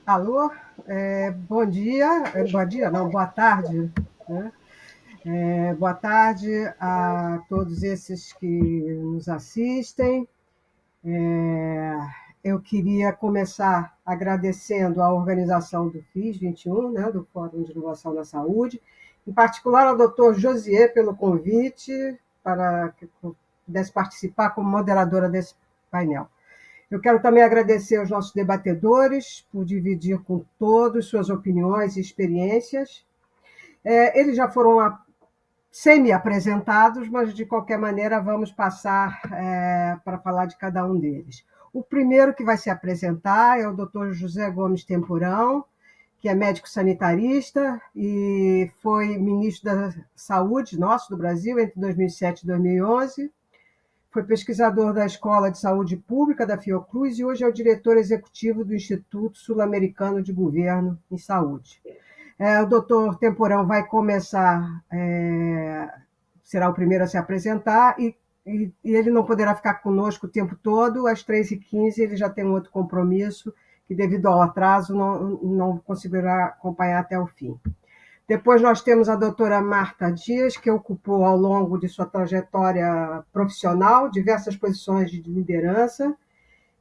Alô, bom dia, não, boa tarde, né? Boa tarde a todos esses que nos assistem. É, eu queria começar agradecendo a organização do FIS 21, né, do Fórum de Inovação na Saúde, em particular ao Dr. Josier pelo convite para que eu pudesse participar como moderadora desse painel. Eu quero também agradecer aos nossos debatedores por dividir com todos suas opiniões e experiências. Eles já foram semi-apresentados, mas de qualquer maneira vamos passar para falar de cada um deles. O primeiro que vai se apresentar é o Dr. José Gomes Temporão, que é médico sanitarista e foi ministro da Saúde nosso do Brasil entre 2007 e 2011. Foi pesquisador da Escola de Saúde Pública da Fiocruz e hoje é o diretor executivo do Instituto Sul-Americano de Governo em Saúde. O doutor Temporão vai começar, será o primeiro a se apresentar e ele não poderá ficar conosco o tempo todo. Às 3h15 ele já tem um outro compromisso que, devido ao atraso, não conseguirá acompanhar até o fim. Depois nós temos a doutora Marta Dias, que ocupou ao longo de sua trajetória profissional diversas posições de liderança,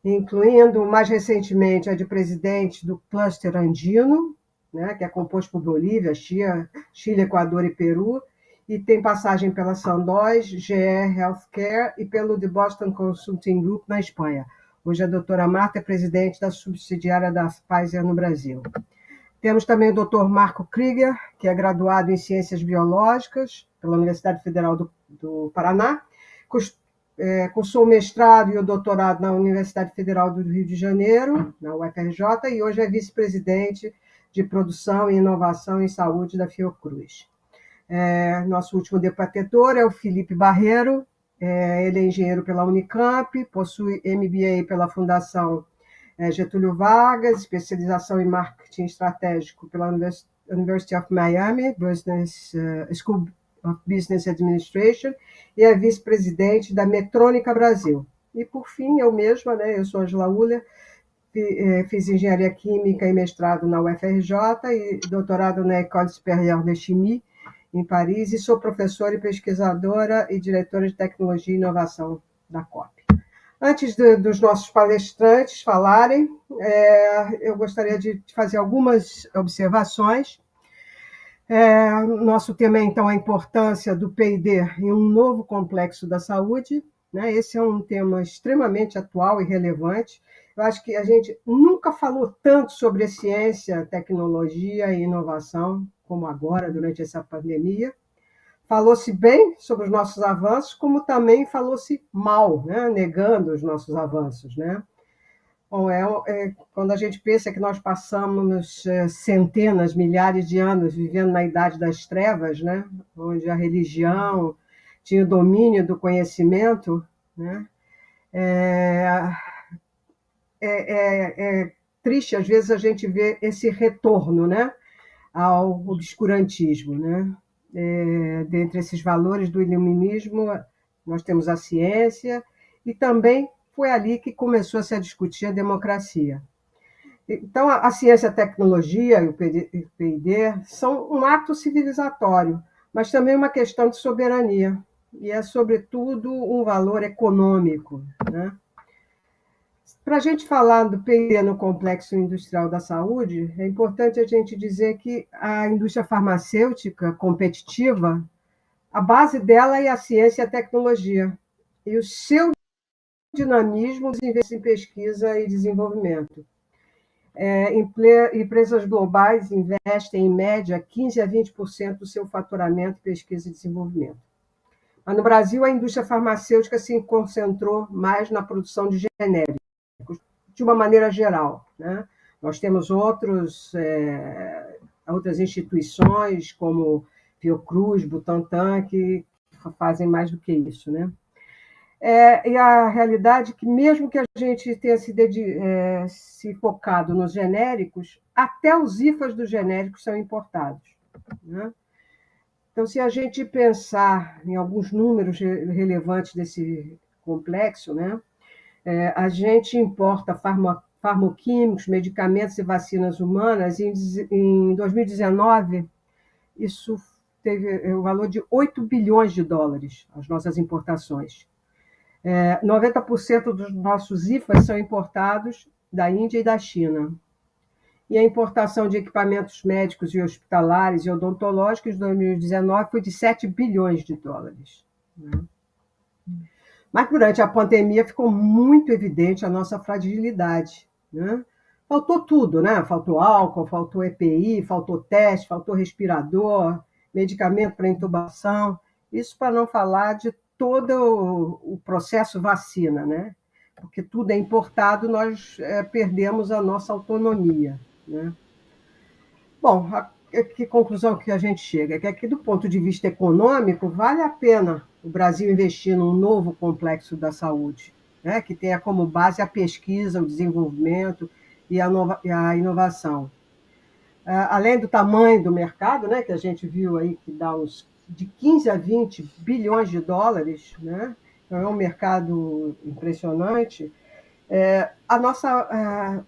incluindo mais recentemente a de presidente do Cluster Andino, né, que é composto por Bolívia, Chile, Equador e Peru, e tem passagem pela Sandoz, GE Healthcare e pelo The Boston Consulting Group na Espanha. Hoje a doutora Marta é presidente da subsidiária da Pfizer no Brasil. Temos também o Dr. Marco Krieger, que é graduado em Ciências Biológicas pela Universidade Federal do Paraná, cursou o mestrado e o doutorado na Universidade Federal do Rio de Janeiro, na UFRJ, e hoje é vice-presidente de Produção e Inovação em Saúde da Fiocruz. Nosso último debatedor é o Felipe Barreiro, ele é engenheiro pela Unicamp, possui MBA pela Fundação Getúlio Vargas, especialização em marketing estratégico pela University of Miami, School of Business Administration, e é vice-presidente da Metrônica Brasil. E, por fim, eu mesma, né, eu sou Angela Uller, fiz engenharia química e mestrado na UFRJ e doutorado na École Supérieure de Chimie, em Paris, e sou professora e pesquisadora e diretora de tecnologia e inovação da COP. Antes dos nossos palestrantes falarem, eu gostaria de fazer algumas observações. Nosso tema é, então, a importância do P&D em um novo complexo da saúde. Né? Esse é um tema extremamente atual e relevante. Eu acho que a gente nunca falou tanto sobre ciência, tecnologia e inovação como agora, durante essa pandemia. Falou-se bem sobre os nossos avanços, como também falou-se mal, né? Negando os nossos avanços. Né? Bom, quando a gente pensa que nós passamos centenas, milhares de anos vivendo na Idade das Trevas, né? Onde a religião tinha o domínio do conhecimento, né? É triste, às vezes, a gente ver esse retorno, né? Ao obscurantismo, né? Dentre esses valores do iluminismo, nós temos a ciência e também foi ali que começou a se discutir a democracia. Então, a ciência, a tecnologia e o P&D são um ato civilizatório, mas também uma questão de soberania, e é, sobretudo, um valor econômico. Né? Para a gente falar do P&D no complexo industrial da saúde, é importante a gente dizer que a indústria farmacêutica competitiva, a base dela é a ciência e a tecnologia, e o seu dinamismo em pesquisa e desenvolvimento. Empresas globais investem, em média, 15% a 20% do seu faturamento em pesquisa e desenvolvimento. Mas no Brasil, a indústria farmacêutica se concentrou mais na produção de genéricos, de uma maneira geral. Né? Nós temos outras instituições, como Fiocruz, Butantan, que fazem mais do que isso. Né? E a realidade é que, mesmo que a gente tenha se focado nos genéricos, até os IFAs dos genéricos são importados. Né? Então, se a gente pensar em alguns números relevantes desse complexo, né, a gente importa farmoquímicos, medicamentos e vacinas humanas, em 2019, isso teve o valor de 8 bilhões de dólares, as nossas importações. 90% dos nossos IFAs são importados da Índia e da China. E a importação de equipamentos médicos e hospitalares e odontológicos em 2019 foi de 7 bilhões de dólares. Mas durante a pandemia ficou muito evidente a nossa fragilidade. Faltou tudo, Faltou álcool, faltou EPI, faltou teste, faltou respirador, medicamento para intubação. Isso para não falar de todo o processo vacina, Porque tudo é importado, nós perdemos a nossa autonomia. Bom, que conclusão que a gente chega? Que aqui, do ponto de vista econômico, vale a pena o Brasil investir num novo complexo da saúde, que tenha como base a pesquisa, o desenvolvimento e a inovação. Além do tamanho do mercado, que a gente viu aí que dá de 15 a 20 bilhões de dólares, então é um mercado impressionante.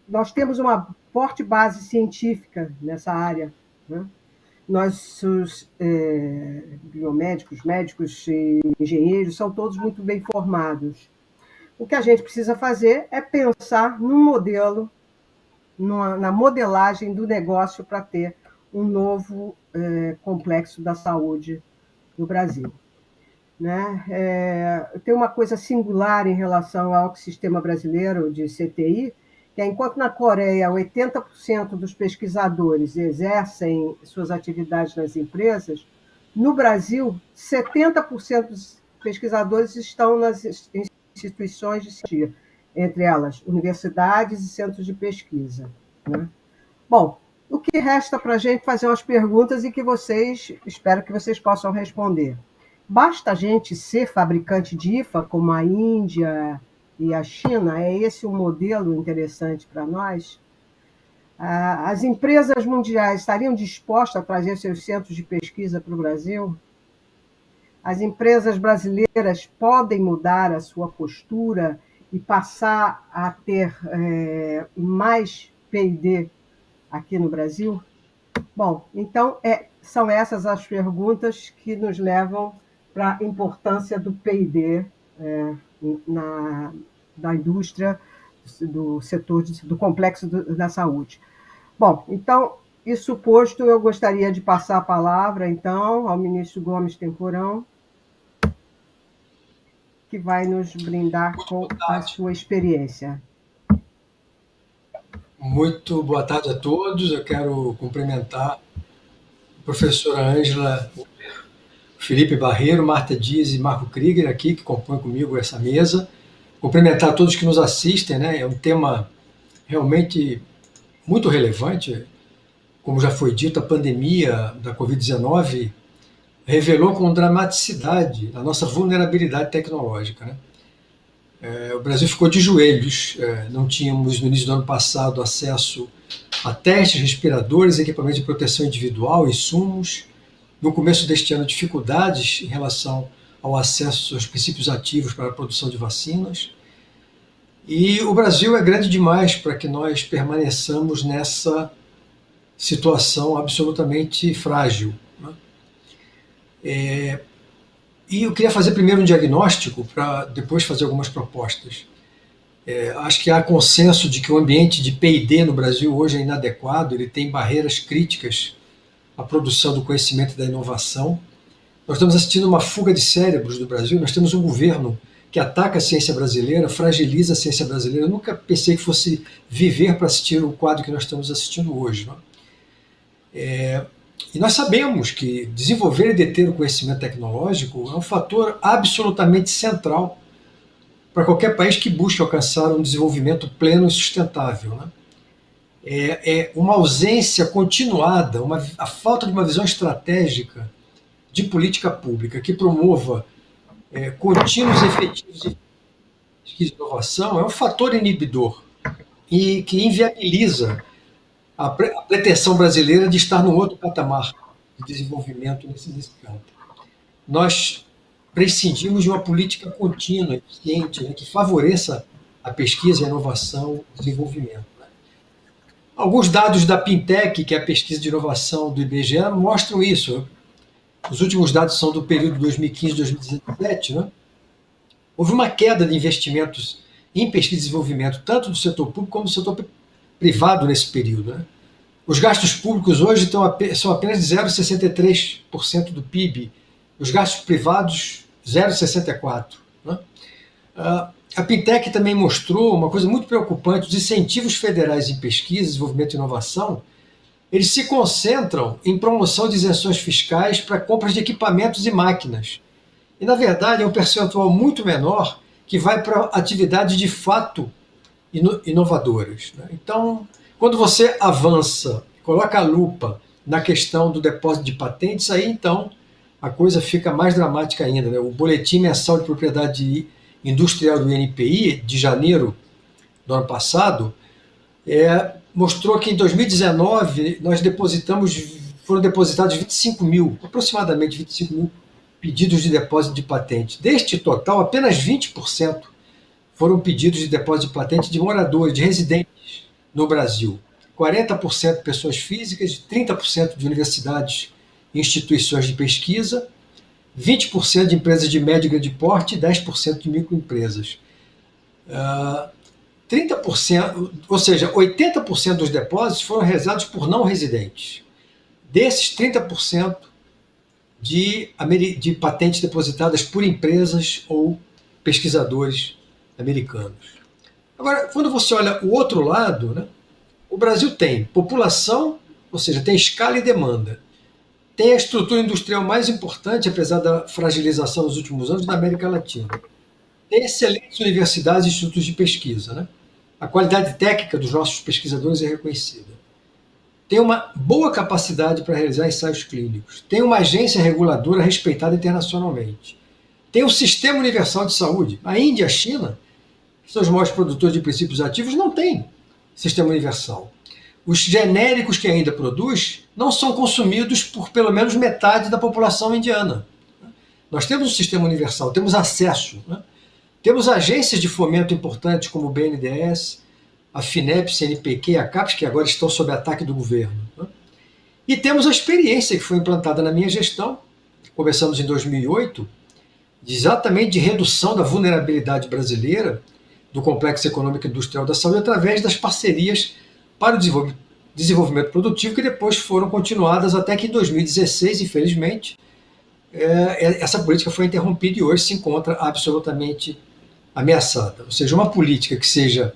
Nós temos uma forte base científica nessa área. Nossos biomédicos, médicos e engenheiros são todos muito bem formados. O que a gente precisa fazer é pensar num modelo, na modelagem do negócio para ter um novo complexo da saúde no Brasil. Tem uma coisa singular em relação ao sistema brasileiro de CTI, que é, enquanto na Coreia 80% dos pesquisadores exercem suas atividades nas empresas, no Brasil 70% dos pesquisadores estão nas instituições de ciência, entre elas universidades e centros de pesquisa. Bom, o que resta para a gente fazer umas perguntas e que espero que vocês possam responder. Basta a gente ser fabricante de IFA, como a Índia e a China? É esse um modelo interessante para nós? As empresas mundiais estariam dispostas a trazer seus centros de pesquisa para o Brasil? As empresas brasileiras podem mudar a sua postura e passar a ter mais P&D aqui no Brasil? Bom, então são essas as perguntas que nos levam para a importância do P&D da indústria, do setor, do complexo da saúde. Bom, então, isso posto, eu gostaria de passar a palavra, então, ao ministro Gomes Temporão, que vai nos brindar com a sua experiência. Muito boa tarde a todos. Eu quero cumprimentar a professora Ângela, Felipe Barreiro, Marta Dias e Marco Krieger aqui, que compõem comigo essa mesa. Cumprimentar a todos que nos assistem, É um tema realmente muito relevante. Como já foi dito, a pandemia da Covid-19 revelou com dramaticidade a nossa vulnerabilidade tecnológica, O Brasil ficou de joelhos. Não tínhamos, no início do ano passado, acesso a testes, respiradores, equipamentos de proteção individual, insumos. No começo deste ano, dificuldades em relação ao acesso aos princípios ativos para a produção de vacinas. E o Brasil é grande demais para que nós permaneçamos nessa situação absolutamente frágil. E eu queria fazer primeiro um diagnóstico para depois fazer algumas propostas. Acho que há consenso de que o ambiente de P&D no Brasil hoje é inadequado, ele tem barreiras críticas à produção do conhecimento e da inovação. Nós estamos assistindo uma fuga de cérebros do Brasil, nós temos um governo que ataca a ciência brasileira, fragiliza a ciência brasileira. Eu nunca pensei que fosse viver para assistir o quadro que nós estamos assistindo hoje. E nós sabemos que desenvolver e deter o conhecimento tecnológico é um fator absolutamente central para qualquer país que busque alcançar um desenvolvimento pleno e sustentável. É uma ausência continuada, a falta de uma visão estratégica de política pública que promova contínuos efetivos de pesquisa e inovação é um fator inibidor e que inviabiliza a pretensão brasileira de estar num outro patamar de desenvolvimento nesse campo. Nós prescindimos de uma política contínua, eficiente, que favoreça a pesquisa, a inovação e o desenvolvimento. Alguns dados da Pintec, que é a pesquisa de inovação do IBGE, mostram isso. Os últimos dados são do período 2015-2017, né? Houve uma queda de investimentos em pesquisa e desenvolvimento, tanto do setor público como do setor privado nesse período, né? Os gastos públicos hoje são apenas de 0,63% do PIB, os gastos privados 0,64%. Né? A Pintec também mostrou uma coisa muito preocupante: os incentivos federais em pesquisa, desenvolvimento e inovação, eles se concentram em promoção de isenções fiscais para compras de equipamentos e máquinas. E, na verdade, é um percentual muito menor que vai para atividades de fato inovadoras. Né? Então, quando você avança, coloca a lupa na questão do depósito de patentes, aí então a coisa fica mais dramática ainda. Né? O Boletim Mensal de Propriedade Industrial do INPI, de janeiro do ano passado, mostrou que em 2019 foram depositados aproximadamente 25 mil pedidos de depósito de patente. Deste total, apenas 20% foram pedidos de depósito de patente de moradores, de residentes no Brasil. 40% de pessoas físicas, 30% de universidades e instituições de pesquisa, 20% de empresas de médio e grande porte e 10% de microempresas. 30%, ou seja, 80% dos depósitos foram realizados por não residentes. Desses, 30% de patentes depositadas por empresas ou pesquisadores americanos. Agora, quando você olha o outro lado, né, o Brasil tem população, ou seja, tem escala e demanda. Tem a estrutura industrial mais importante, apesar da fragilização nos últimos anos, da América Latina. Tem excelentes universidades e institutos de pesquisa. Né? A qualidade técnica dos nossos pesquisadores é reconhecida. Tem uma boa capacidade para realizar ensaios clínicos. Tem uma agência reguladora respeitada internacionalmente. Tem o Sistema Universal de Saúde. A Índia e a China, que são os maiores produtores de princípios ativos, não têm sistema universal. Os genéricos que ainda produz não são consumidos por pelo menos metade da população indiana. Nós temos um sistema universal, temos acesso. Né? Temos agências de fomento importantes como o BNDES, a FINEP, CNPq e a CAPES, que agora estão sob ataque do governo. Né? E temos a experiência que foi implantada na minha gestão, começamos em 2008, exatamente de redução da vulnerabilidade brasileira do complexo econômico e industrial da saúde através das parcerias para o desenvolvimento produtivo, que depois foram continuadas até que em 2016, infelizmente, essa política foi interrompida e hoje se encontra absolutamente ameaçada. Ou seja, uma política que seja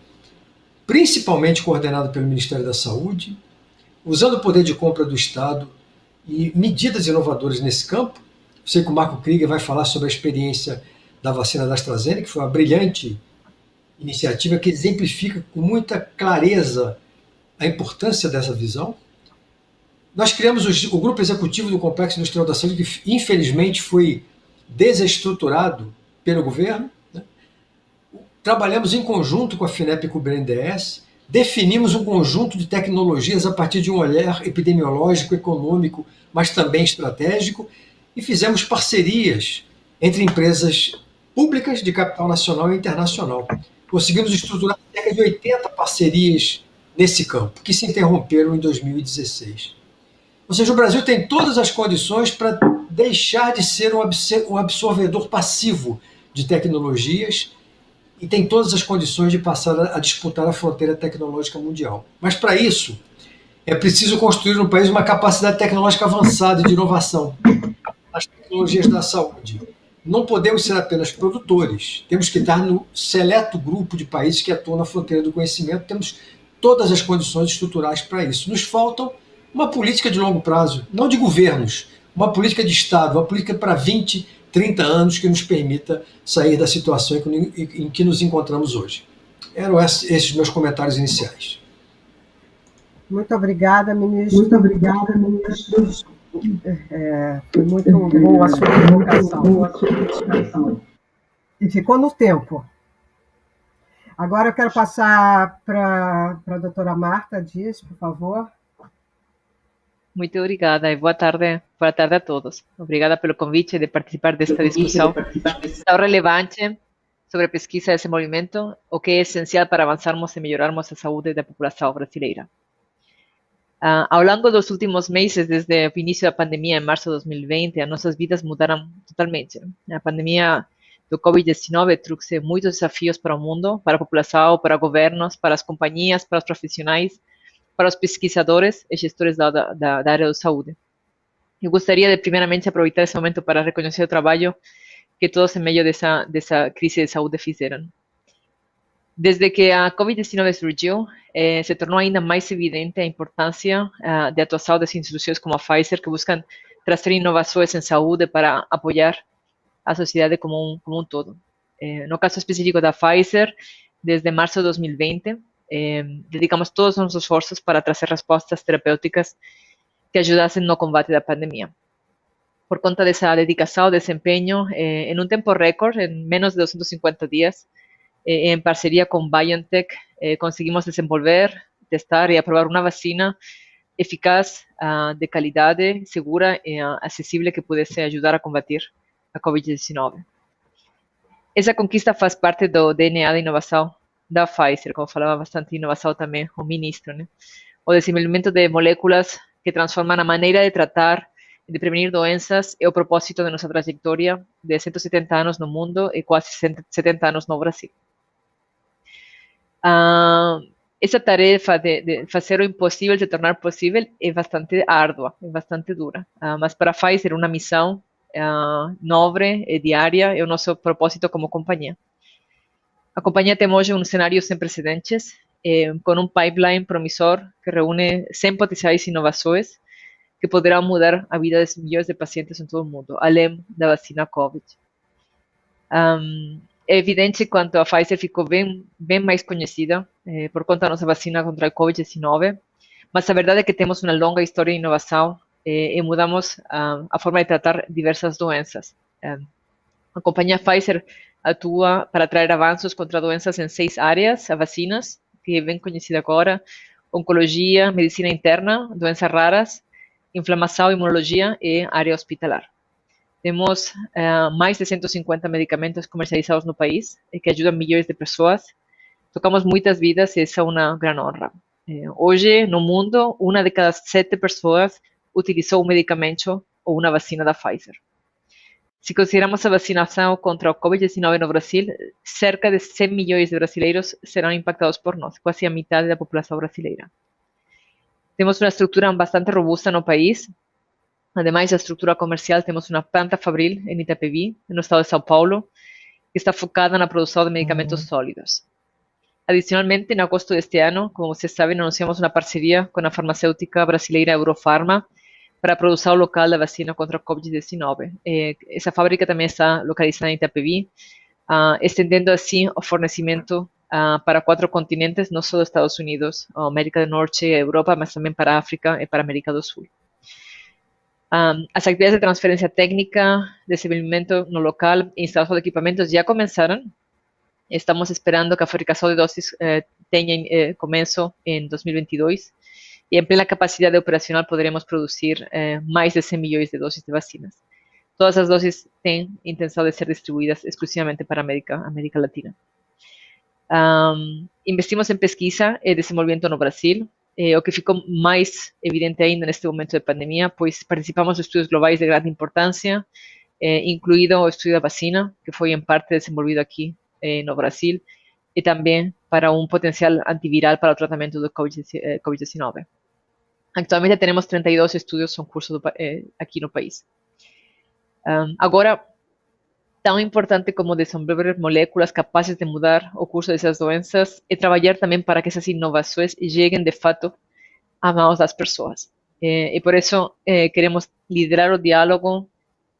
principalmente coordenada pelo Ministério da Saúde, usando o poder de compra do Estado e medidas inovadoras nesse campo. Eu sei que o Marco Krieger vai falar sobre a experiência da vacina da AstraZeneca, que foi uma brilhante iniciativa que exemplifica com muita clareza a importância dessa visão. Nós criamos o Grupo Executivo do Complexo Industrial da Saúde, que infelizmente foi desestruturado pelo governo. Né? Trabalhamos em conjunto com a FINEP e com o BNDES, definimos um conjunto de tecnologias a partir de um olhar epidemiológico, econômico, mas também estratégico, e fizemos parcerias entre empresas públicas de capital nacional e internacional. Conseguimos estruturar cerca de 80 parcerias nesse campo, que se interromperam em 2016. Ou seja, o Brasil tem todas as condições para deixar de ser um absorvedor passivo de tecnologias e tem todas as condições de passar a disputar a fronteira tecnológica mundial. Mas, para isso, é preciso construir no país uma capacidade tecnológica avançada de inovação nas tecnologias da saúde. Não podemos ser apenas produtores, temos que estar no seleto grupo de países que atuam na fronteira do conhecimento, temos todas as condições estruturais para isso. Nos faltam uma política de longo prazo, não de governos, uma política de Estado, uma política para 20, 30 anos que nos permita sair da situação em que nos encontramos hoje. Eram esses meus comentários iniciais. Muito obrigada, ministro. Muito obrigada, ministro. Foi muito boa a sua colocação. E ficou no tempo. Agora eu quero passar para a doutora Marta Dias, por favor. Muito obrigada e boa tarde a todos. Obrigada pelo convite de participar desta discussão tão relevante sobre pesquisa e desenvolvimento, o que é essencial para avançarmos e melhorarmos a saúde da população brasileira. Ao longo dos últimos meses, desde o início da pandemia, em março de 2020, as nossas vidas mudaram totalmente. A pandemia do Covid-19 trouxe muitos desafios para o mundo, para a população, para governos, para as companhias, para os profissionais, para os pesquisadores e gestores da área da saúde. Eu gostaria de, primeiramente, aproveitar esse momento para reconhecer o trabalho que todos em meio dessa crise de saúde fizeram. Desde que a Covid-19 surgiu, se tornou ainda mais evidente a importância de atuação das instituições como a Pfizer, que buscam trazer inovações em saúde para apoiar a sociedade como um todo. No caso específico da Pfizer, desde março de 2020, dedicamos todos os nossos esforços para trazer respostas terapêuticas que ajudassem no combate da pandemia. Por conta dessa dedicação, desempenho, em um tempo recorde, em menos de 250 dias, em parceria com BioNTech, conseguimos desenvolver, testar e aprovar uma vacina eficaz, de qualidade, segura e acessível que pudesse ajudar a combater a Covid-19. Essa conquista faz parte do DNA da inovação da Pfizer, como falava bastante de inovação também o ministro, né? O desenvolvimento de moléculas que transformam a maneira de tratar e de prevenir doenças é o propósito de nossa trajetória de 170 anos no mundo e quase 70 anos no Brasil. Essa tarefa de fazer o impossível se tornar possível é bastante árdua, é bastante dura, mas para a Pfizer uma missão nobre e diária é o nosso propósito como companhia. A companhia tem hoje um cenário sem precedentes, com um pipeline promissor que reúne 100 potenciais inovações que poderão mudar a vida de milhões de pacientes em todo o mundo, além da vacina COVID. É evidente quanto a Pfizer ficou bem mais conhecida por conta da nossa vacina contra a Covid-19, mas a verdade é que temos uma longa história de inovação e mudamos a forma de tratar diversas doenças. A companhia Pfizer atua para trazer avanços contra doenças em 6 áreas, a vacinas, que é bem conhecida agora, oncologia, medicina interna, doenças raras, inflamação, imunologia e área hospitalar. Temos mais de 150 medicamentos comercializados no país que ajudam milhões de pessoas. Tocamos muitas vidas e essa é uma grande honra. Hoje, no mundo, 1 de cada 7 pessoas utilizou um medicamento ou uma vacina da Pfizer. Se consideramos a vacinação contra o Covid-19 no Brasil, cerca de 100 milhões de brasileiros serão impactados por nós, quase a metade da população brasileira. Temos uma estrutura bastante robusta no país. Ademais da estrutura comercial, temos uma planta fabril em Itapevi, no estado de São Paulo, que está focada na produção de medicamentos sólidos. Adicionalmente, em agosto deste ano, como vocês sabem, anunciamos uma parceria com a farmacêutica brasileira Eurofarma para a produção local da vacina contra a Covid-19. Essa fábrica também está localizada em Itapevi, estendendo assim o fornecimento para 4 continentes, não só dos Estados Unidos, a América do Norte e a Europa, mas também para a África e para a América do Sul. As atividades de transferência técnica, desenvolvimento no local e instalação de equipamentos já começaram. Estamos esperando que a fabricação de doses tenha começo em 2022 e em plena capacidade operacional poderemos produzir mais de 100 milhões de doses de vacinas. Todas as doses têm intenção de ser distribuídas exclusivamente para a América Latina. Investimos em pesquisa e desenvolvimento no Brasil, o que ficou mais evidente ainda neste momento de pandemia, pois participamos de estudos globais de grande importância, incluído o estudo da vacina, que foi em parte desenvolvido aqui no Brasil, e também para um potencial antiviral para o tratamento do Covid-19. Actualmente temos 32 estudos em curso aqui no país. Agora, tão importante como desenvolver moléculas capazes de mudar o curso dessas doenças é trabalhar também para que essas inovações cheguem de fato às mãos das pessoas. E por isso queremos liderar o diálogo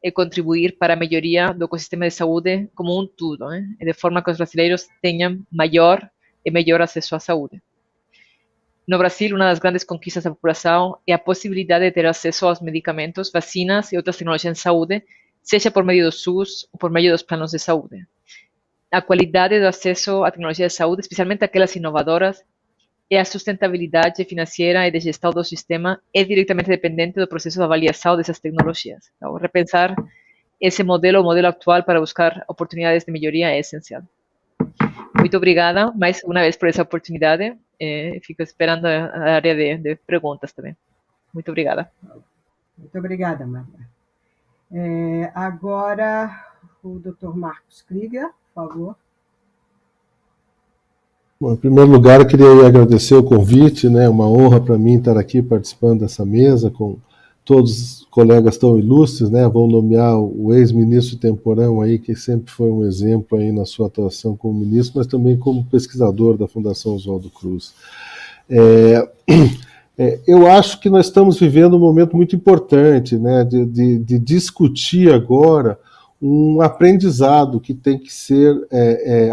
e contribuir para a melhoria do ecossistema de saúde como um todo, de forma que os brasileiros tenham maior e melhor acesso à saúde. No Brasil, uma das grandes conquistas da população é a possibilidade de ter acesso aos medicamentos, vacinas e outras tecnologias de saúde, seja por meio do SUS ou por meio dos planos de saúde. A qualidade do acesso à tecnologia de saúde, especialmente aquelas inovadoras, e a sustentabilidade financeira e de gestão do sistema é diretamente dependente do processo de avaliação dessas tecnologias. Então, repensar o modelo atual para buscar oportunidades de melhoria é essencial. Muito obrigada mais uma vez por essa oportunidade. Fico esperando a área de perguntas também. Muito obrigada. Muito obrigada, Maria. Agora, o Dr. Marcos Krieger, por favor. Bom, em primeiro lugar, eu queria agradecer o convite, né? Uma honra para mim estar aqui participando dessa mesa com todos os colegas tão ilustres, né? Vão nomear o ex-ministro Temporão aí, que sempre foi um exemplo aí na sua atuação como ministro, mas também como pesquisador da Fundação Oswaldo Cruz. Eu acho que nós estamos vivendo um momento muito importante, né? De discutir agora um aprendizado que tem que ser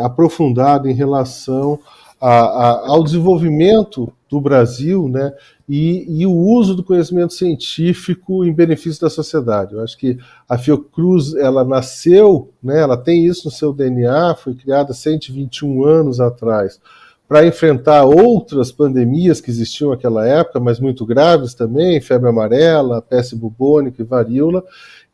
aprofundado em relação ao desenvolvimento do Brasil, né, e o uso do conhecimento científico em benefício da sociedade. Eu acho que a Fiocruz, ela nasceu, né, ela tem isso no seu DNA, foi criada 121 anos atrás, para enfrentar outras pandemias que existiam naquela época, mas muito graves também, febre amarela, peste bubônica e varíola,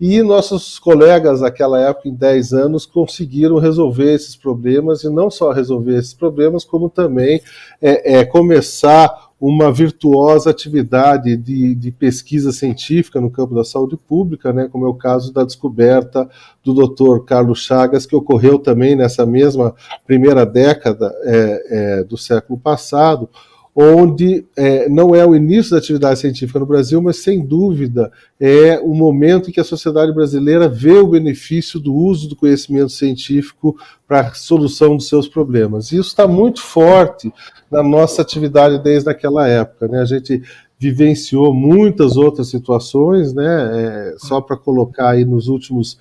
e nossos colegas naquela época, em 10 anos, conseguiram resolver esses problemas, e não só resolver esses problemas, como também começar uma virtuosa atividade de pesquisa científica no campo da saúde pública, né, como é o caso da descoberta do Dr. Carlos Chagas, que ocorreu também nessa mesma primeira década do século passado, onde não é o início da atividade científica no Brasil, mas, sem dúvida, é o momento em que a sociedade brasileira vê o benefício do uso do conhecimento científico para a solução dos seus problemas. E isso está muito forte na nossa atividade desde aquela época, né? A gente vivenciou muitas outras situações, né? Só para colocar aí nos últimos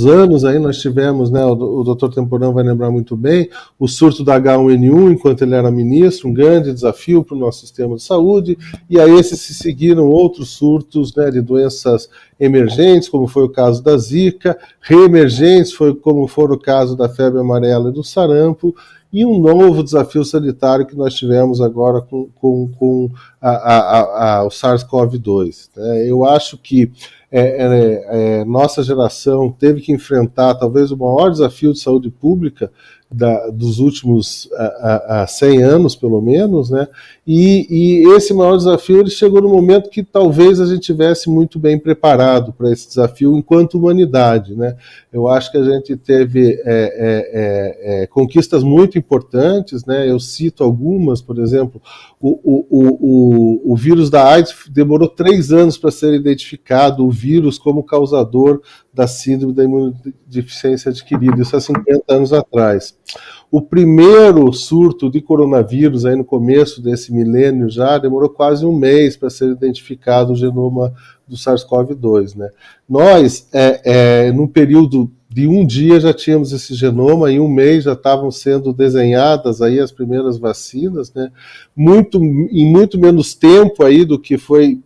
anos, aí nós tivemos, né, o Dr. Temporão vai lembrar muito bem, o surto da H1N1 enquanto ele era ministro, um grande desafio para o nosso sistema de saúde, e a esses se seguiram outros surtos, né, de doenças emergentes, como foi o caso da Zika, reemergentes, como foi o caso da febre amarela e do sarampo, e um novo desafio sanitário que nós tivemos agora com o SARS-CoV-2. Né? Eu acho que nossa geração teve que enfrentar talvez o maior desafio de saúde pública dos últimos 100 anos, pelo menos, né? E esse maior desafio ele chegou no momento que talvez a gente tivesse muito bem preparado para esse desafio enquanto humanidade, né? Eu acho que a gente teve conquistas muito importantes, né? Eu cito algumas, por exemplo, o vírus da AIDS demorou 3 anos para ser identificado, o vírus como causador da síndrome da imunodeficiência adquirida, isso há 50 anos atrás. O primeiro surto de coronavírus, aí no começo desse milênio já, demorou quase 1 mês para ser identificado o genoma do SARS-CoV-2, né? Nós, num período de 1 dia já tínhamos esse genoma, em 1 mês já estavam sendo desenhadas aí as primeiras vacinas, né? Em muito menos tempo aí do que foi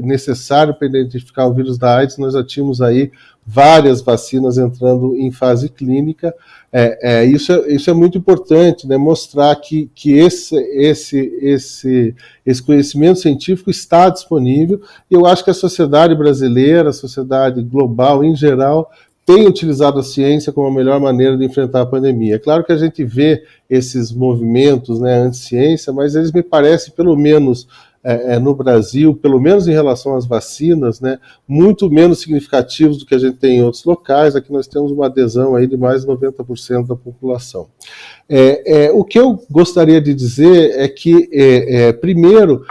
necessário para identificar o vírus da AIDS, nós já tínhamos aí várias vacinas entrando em fase clínica. Isso é muito importante, né? Mostrar que esse conhecimento científico está disponível, e eu acho que a sociedade brasileira, a sociedade global em geral, tem utilizado a ciência como a melhor maneira de enfrentar a pandemia. É claro que a gente vê esses movimentos, né, anti-ciência, mas eles me parecem, pelo menos no Brasil, pelo menos em relação às vacinas, né, muito menos significativos do que a gente tem em outros locais. Aqui nós temos uma adesão aí de mais de 90% da população. O que eu gostaria de dizer é que, primeiro,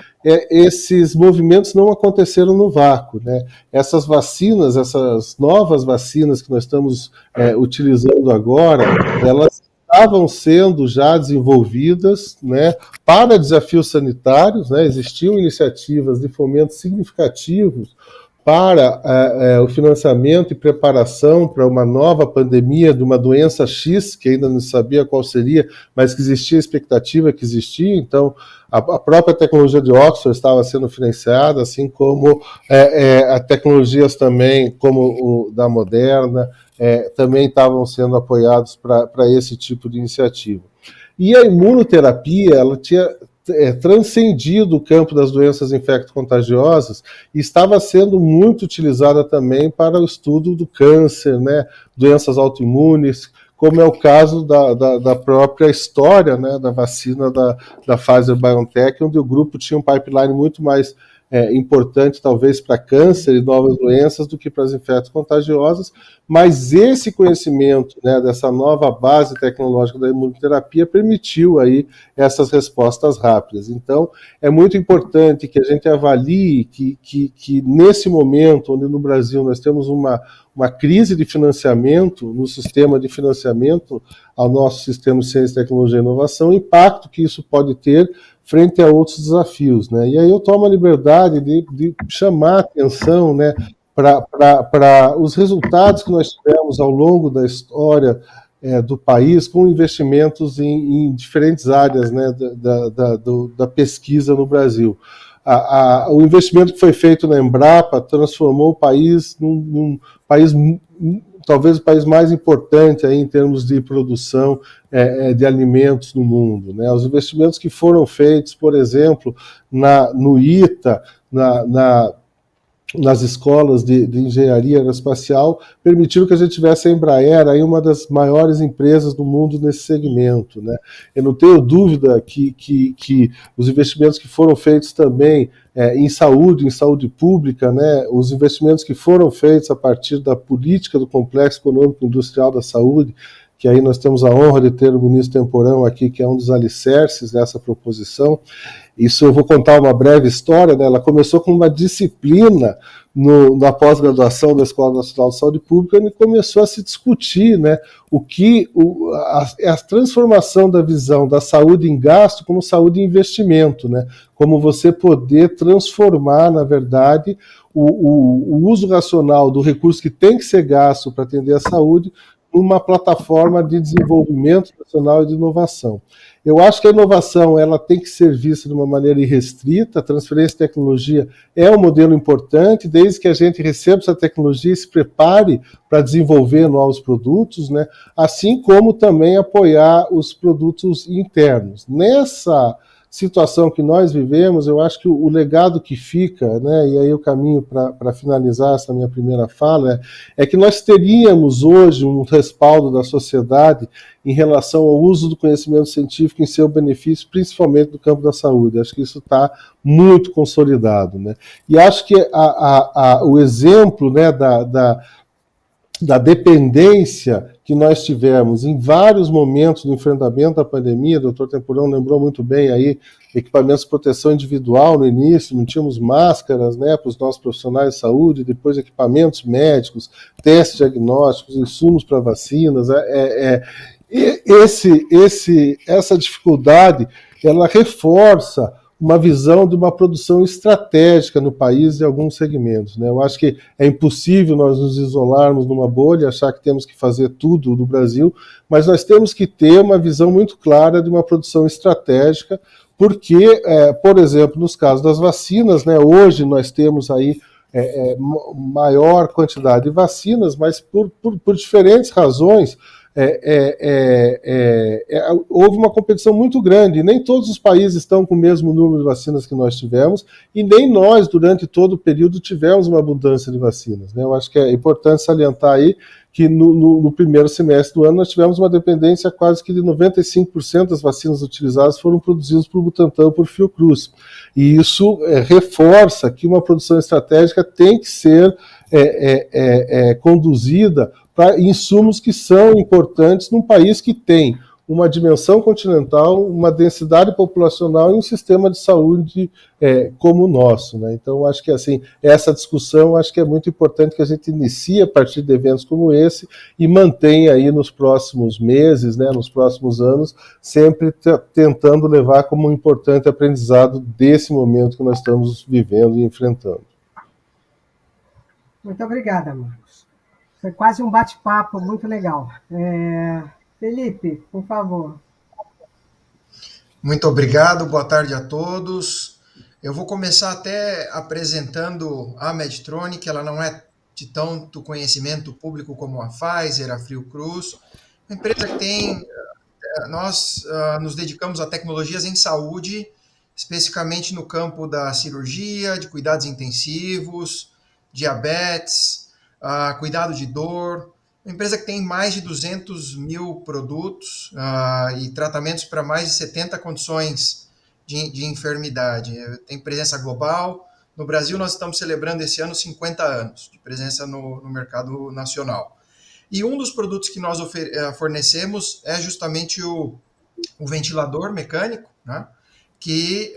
esses movimentos não aconteceram no vácuo, né? Essas vacinas, essas novas vacinas que nós estamos utilizando agora, elas estavam sendo já desenvolvidas, né, para desafios sanitários, né? Existiam iniciativas de fomento significativos para o financiamento e preparação para uma nova pandemia de uma doença X, que ainda não sabia qual seria, mas que existia a expectativa que existia. Então, a própria tecnologia de Oxford estava sendo financiada, assim como tecnologias também, como o da Moderna, também estavam sendo apoiados para esse tipo de iniciativa. E a imunoterapia, ela tinha transcendido o campo das doenças infecto-contagiosas e estava sendo muito utilizada também para o estudo do câncer, né, doenças autoimunes, como é o caso da própria história, né, da vacina da Pfizer-BioNTech, onde o grupo tinha um pipeline muito mais importante, talvez, para câncer e novas doenças do que para as infecto-contagiosas, mas esse conhecimento, né, dessa nova base tecnológica da imunoterapia permitiu aí essas respostas rápidas. Então, é muito importante que a gente avalie que nesse momento, onde no Brasil nós temos uma crise de financiamento, no sistema de financiamento ao nosso sistema de ciência, tecnologia e inovação, o impacto que isso pode ter frente a outros desafios, né? E aí eu tomo a liberdade de chamar a atenção, né, para os resultados que nós tivemos ao longo da história do país com investimentos em diferentes áreas, né, da pesquisa no Brasil. O investimento que foi feito na Embrapa transformou o país num país, talvez o país mais importante aí em termos de produção de alimentos no mundo, né? Os investimentos que foram feitos, por exemplo, no ITA, nas escolas de engenharia aeroespacial, permitiram que a gente tivesse a Embraer, aí uma das maiores empresas do mundo nesse segmento, né? Eu não tenho dúvida que os investimentos que foram feitos também em saúde pública, né? Os investimentos que foram feitos a partir da política do Complexo Econômico Industrial da Saúde, que aí nós temos a honra de ter o ministro Temporão aqui, que é um dos alicerces dessa proposição. Isso eu vou contar uma breve história, né? Ela começou com uma disciplina na pós-graduação da Escola Nacional de Saúde Pública, e começou a se discutir, né, a transformação da visão da saúde em gasto como saúde em investimento, né? Como você poder transformar, na verdade, o uso racional do recurso que tem que ser gasto para atender a saúde numa plataforma de desenvolvimento nacional e de inovação. Eu acho que a inovação ela tem que ser vista de uma maneira irrestrita, a transferência de tecnologia é um modelo importante, desde que a gente receba essa tecnologia e se prepare para desenvolver novos produtos, né? Assim como também apoiar os produtos internos. Nessa situação que nós vivemos, eu acho que o legado que fica, né, e aí o caminho para finalizar essa minha primeira fala, é que nós teríamos hoje um respaldo da sociedade em relação ao uso do conhecimento científico em seu benefício, principalmente no campo da saúde. Acho que isso está muito consolidado, né? E acho que o exemplo, né, da dependência que nós tivemos em vários momentos do enfrentamento da pandemia, o doutor Temporão lembrou muito bem aí, equipamentos de proteção individual no início, não tínhamos máscaras, né, para os nossos profissionais de saúde, depois equipamentos médicos, testes diagnósticos, insumos para vacinas, essa dificuldade, ela reforça uma visão de uma produção estratégica no país em alguns segmentos, né? Eu acho que é impossível nós nos isolarmos numa bolha, achar que temos que fazer tudo no Brasil, mas nós temos que ter uma visão muito clara de uma produção estratégica, porque, por exemplo, nos casos das vacinas, né, hoje nós temos aí maior quantidade de vacinas, mas por diferentes razões, houve uma competição muito grande, nem todos os países estão com o mesmo número de vacinas que nós tivemos, e nem nós, durante todo o período, tivemos uma abundância de vacinas, né? Eu acho que é importante salientar aí que no primeiro semestre do ano nós tivemos uma dependência quase que de 95% das vacinas utilizadas foram produzidas por Butantan ou por Fiocruz, e isso reforça que uma produção estratégica tem que ser conduzida para insumos que são importantes num país que tem uma dimensão continental, uma densidade populacional e um sistema de saúde como o nosso, né? Então, acho que assim, essa discussão acho que é muito importante que a gente inicie a partir de eventos como esse e mantenha aí nos próximos meses, né, nos próximos anos, sempre tentando levar como um importante aprendizado desse momento que nós estamos vivendo e enfrentando. Muito obrigada, Marcos. Foi quase um bate-papo muito legal. Felipe, por favor. Muito obrigado, boa tarde a todos. Eu vou começar até apresentando a Medtronic, ela não é de tanto conhecimento público como a Pfizer, a Fiocruz, uma empresa que nós nos dedicamos a tecnologias em saúde especificamente no campo da cirurgia, de cuidados intensivos, diabetes, cuidado de dor. Uma empresa que tem mais de 200 mil produtos e tratamentos para mais de 70 condições de enfermidade. Tem presença global. No Brasil, nós estamos celebrando esse ano 50 anos de presença no mercado nacional. E um dos produtos que nós fornecemos é justamente o ventilador mecânico, né, que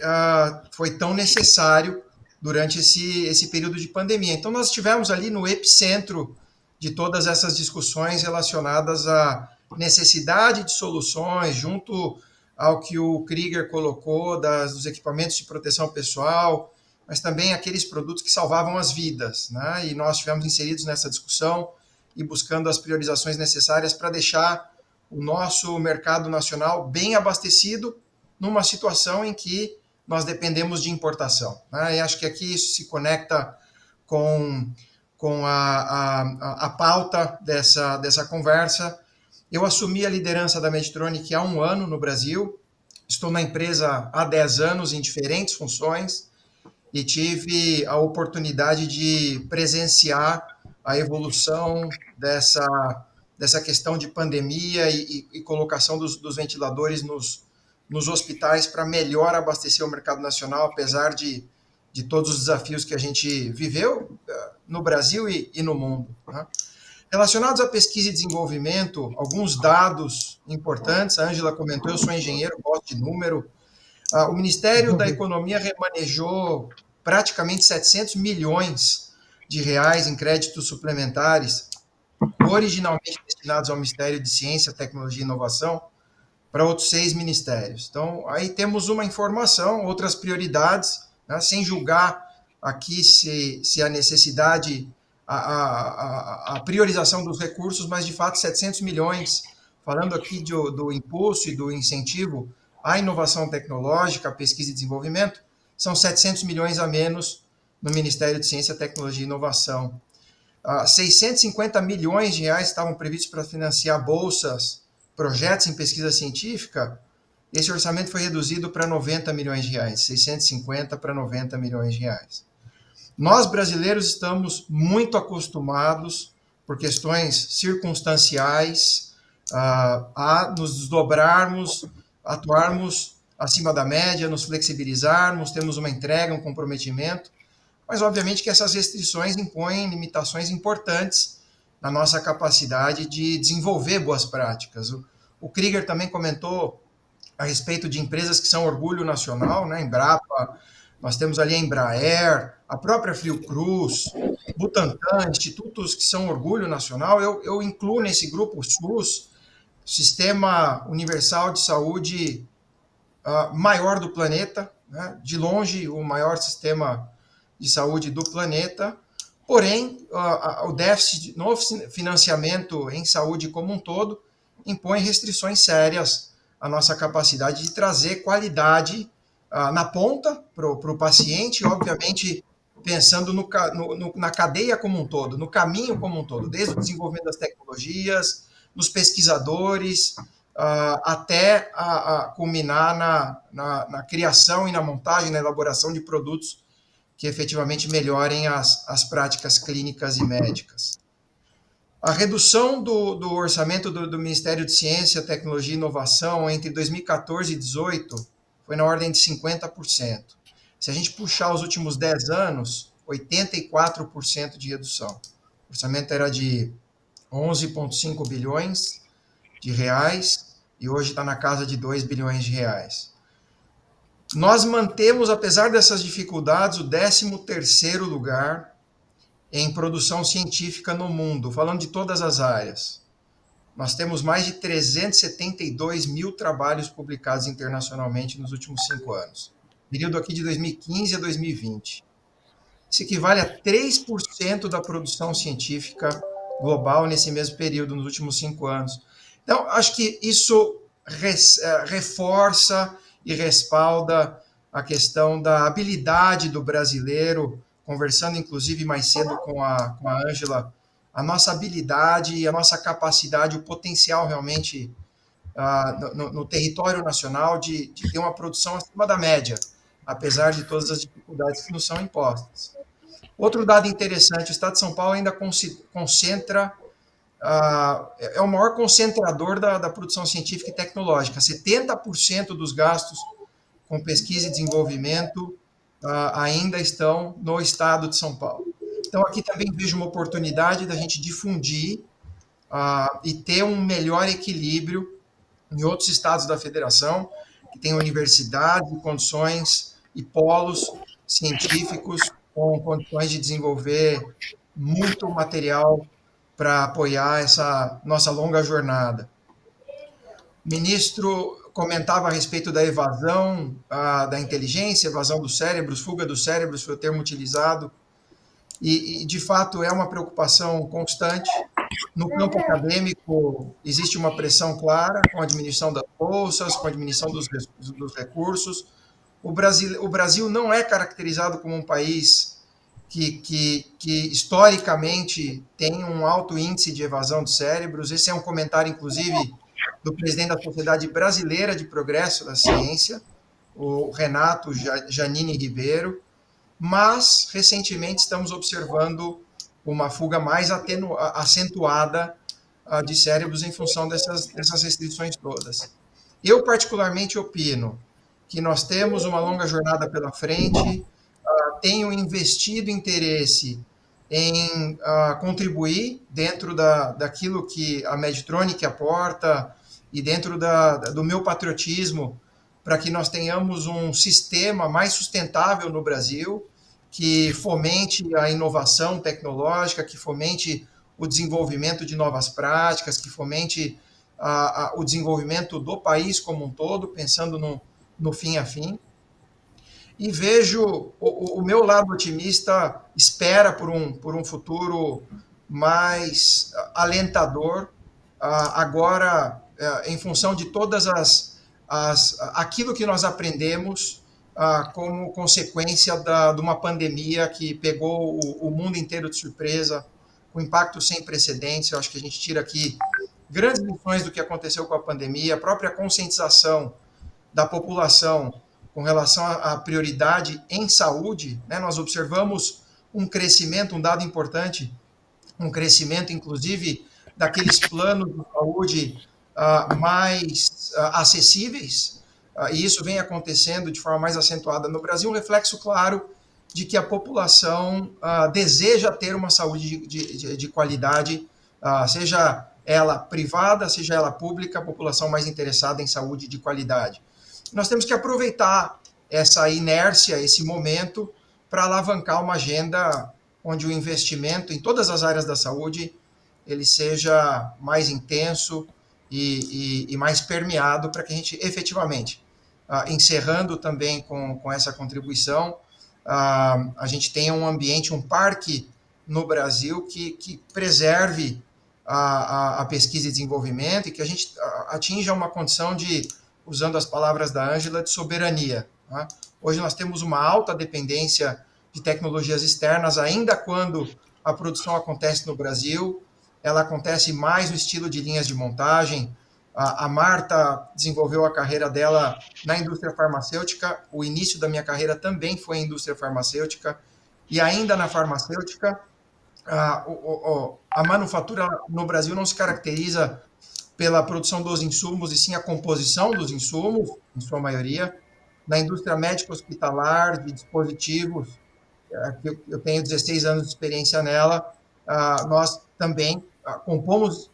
foi tão necessário durante esse período de pandemia. Então, nós estivemos ali no epicentro de todas essas discussões relacionadas à necessidade de soluções, junto ao que o Krieger colocou dos equipamentos de proteção pessoal, mas também aqueles produtos que salvavam as vidas, né? E nós estivemos inseridos nessa discussão e buscando as priorizações necessárias para deixar o nosso mercado nacional bem abastecido numa situação em que nós dependemos de importação, né? E acho que aqui isso se conecta com a pauta dessa conversa. Eu assumi a liderança da Medtronic há 1 ano no Brasil, estou na empresa há 10 anos em diferentes funções e tive a oportunidade de presenciar a evolução dessa questão de pandemia e colocação dos ventiladores nos hospitais para melhor abastecer o mercado nacional, apesar de todos os desafios que a gente viveu no Brasil e no mundo, né? Relacionados à pesquisa e desenvolvimento, alguns dados importantes, a Ângela comentou, eu sou engenheiro, gosto de número. O Ministério da Economia remanejou praticamente 700 milhões de reais em créditos suplementares, originalmente destinados ao Ministério de Ciência, Tecnologia e Inovação, para outros 6 ministérios. Então, aí temos uma informação, outras prioridades, né, sem julgar aqui se a necessidade, a priorização dos recursos, mas de fato 700 milhões, falando aqui do impulso e do incentivo à inovação tecnológica, à pesquisa e desenvolvimento, são 700 milhões a menos no Ministério de Ciência, Tecnologia e Inovação. 650 milhões de reais estavam previstos para financiar bolsas, projetos em pesquisa científica. Esse orçamento foi reduzido para 90 milhões de reais, 650 para 90 milhões de reais. Nós, brasileiros, estamos muito acostumados, por questões circunstanciais, a nos desdobrarmos, atuarmos acima da média, nos flexibilizarmos, temos uma entrega, um comprometimento, mas obviamente que essas restrições impõem limitações importantes na nossa capacidade de desenvolver boas práticas. O Krieger também comentou a respeito de empresas que são orgulho nacional, né? Embrapa, nós temos ali a Embraer, a própria Fiocruz, Butantan, institutos que são orgulho nacional. Eu incluo nesse grupo o SUS, Sistema Universal de Saúde maior do planeta, né? De longe o maior sistema de saúde do planeta, porém o déficit no financiamento em saúde como um todo impõe restrições sérias à nossa capacidade de trazer qualidade na ponta para o paciente, obviamente pensando na cadeia como um todo, no caminho como um todo, desde o desenvolvimento das tecnologias, nos pesquisadores, até culminar na criação e na montagem, na elaboração de produtos que efetivamente melhorem as práticas clínicas e médicas. A redução do orçamento do Ministério de Ciência, Tecnologia e Inovação entre 2014 e 2018 foi na ordem de 50%. Se a gente puxar os últimos 10 anos, 84% de redução. O orçamento era de 11,5 bilhões de reais e hoje está na casa de 2 bilhões de reais. Nós mantemos, apesar dessas dificuldades, o 13º lugar em produção científica no mundo, falando de todas as áreas. Nós temos mais de 372 mil trabalhos publicados internacionalmente nos últimos 5 anos. Período aqui de 2015 a 2020. Isso equivale a 3% da produção científica global nesse mesmo período, nos últimos 5 anos. Então, acho que isso reforça e respalda a questão da habilidade do brasileiro, conversando inclusive mais cedo com a Ângela, a nossa habilidade e a nossa capacidade, o potencial realmente no território nacional de ter uma produção acima da média, apesar de todas as dificuldades que nos são impostas. Outro dado interessante, o Estado de São Paulo ainda concentra, é o maior concentrador da produção científica e tecnológica. 70% dos gastos com pesquisa e desenvolvimento ainda estão no Estado de São Paulo. Então, aqui também vejo uma oportunidade da gente difundir e ter um melhor equilíbrio em outros estados da federação, que tem universidades, condições e polos científicos com condições de desenvolver muito material para apoiar essa nossa longa jornada. O ministro comentava a respeito da evasão da inteligência, evasão dos cérebros, fuga dos cérebros, foi o termo utilizado, e de fato é uma preocupação constante. No campo acadêmico, existe uma pressão clara com a diminuição das bolsas, com a diminuição dos recursos. O Brasil não é caracterizado como um país que historicamente tem um alto índice de evasão de cérebros. Esse é um comentário, inclusive, do presidente da Sociedade Brasileira de Progresso da Ciência, o Renato Janine Ribeiro, mas, recentemente, estamos observando uma fuga mais acentuada de cérebros em função dessas restrições todas. Eu, particularmente, opino que nós temos uma longa jornada pela frente, tenho investido interesse em contribuir dentro daquilo que a Medtronic aporta e dentro do meu patriotismo para que nós tenhamos um sistema mais sustentável no Brasil, que fomente a inovação tecnológica, que fomente o desenvolvimento de novas práticas, que fomente o desenvolvimento do país como um todo, pensando no fim a fim. E vejo o meu lado otimista, espera por um futuro mais alentador, agora, em função de todas aquilo que nós aprendemos como consequência de uma pandemia que pegou o mundo inteiro de surpresa, com impacto sem precedentes. Eu acho que a gente tira aqui grandes lições do que aconteceu com a pandemia, a própria conscientização da população com relação à prioridade em saúde, né? Nós observamos um crescimento, um dado importante, um crescimento, inclusive, daqueles planos de saúde mais acessíveis, e isso vem acontecendo de forma mais acentuada no Brasil, um reflexo claro de que a população deseja ter uma saúde de qualidade, seja ela privada, seja ela pública, a população mais interessada em saúde de qualidade. Nós temos que aproveitar essa inércia, esse momento, para alavancar uma agenda onde o investimento em todas as áreas da saúde ele seja mais intenso e mais permeado para que a gente efetivamente, encerrando também com essa contribuição, a gente tenha um ambiente, um parque no Brasil que preserve a pesquisa e desenvolvimento e que a gente atinja uma condição de, usando as palavras da Ângela, de soberania. Tá? Hoje nós temos uma alta dependência de tecnologias externas, ainda quando a produção acontece no Brasil, ela acontece mais no estilo de linhas de montagem. A Marta desenvolveu a carreira dela na indústria farmacêutica, o início da minha carreira também foi em indústria farmacêutica, e ainda na farmacêutica, a manufatura no Brasil não se caracteriza pela produção dos insumos, e sim a composição dos insumos, em sua maioria. Na indústria médico-hospitalar, de dispositivos, que eu tenho 16 anos de experiência nela, nós também compomos